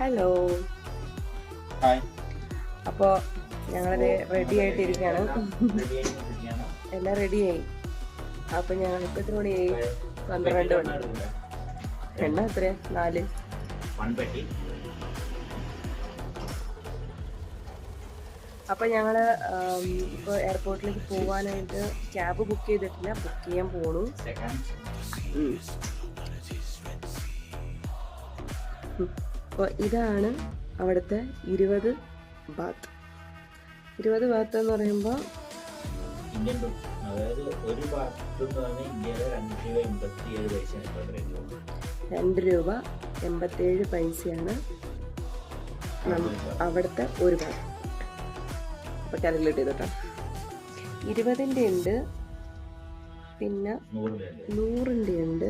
Hello. അപ്പോൾ ഞങ്ങളത് ready ആയിട്ടിരിക്കുകയാണ്. എല്ലാം റെഡിയായി. അപ്പം ഞങ്ങളിപ്പോൾ എത്ര മണിയായി? 12 മണി. എണ്ണ എത്രയാ? 4. അപ്പം ഞങ്ങൾ ഇപ്പോൾ എയർപോർട്ടിലേക്ക് പോകാനായിട്ട് ക്യാബ് ബുക്ക് ചെയ്തിട്ടില്ല, ബുക്ക് ചെയ്യാൻ പോണു. അപ്പോൾ ഇതാണ് അവിടുത്തെ 20 ബാത്ത്. 20 ബാത്ത് എന്ന് പറയുമ്പോൾ ഇന്ത്യൻ രൂപ, അതായത് ഒരു ബാത്ത് രൂപ 87 പൈസയാണ് അവിടുത്തെ ഒരു ബാത്ത്. അപ്പോൾ കാൽക്കുലേറ്റ് ചെയ്തോട്ടോ. 20-ൻ്റെ ഉണ്ട്, പിന്നെ 100-ൻ്റെ ഉണ്ട്,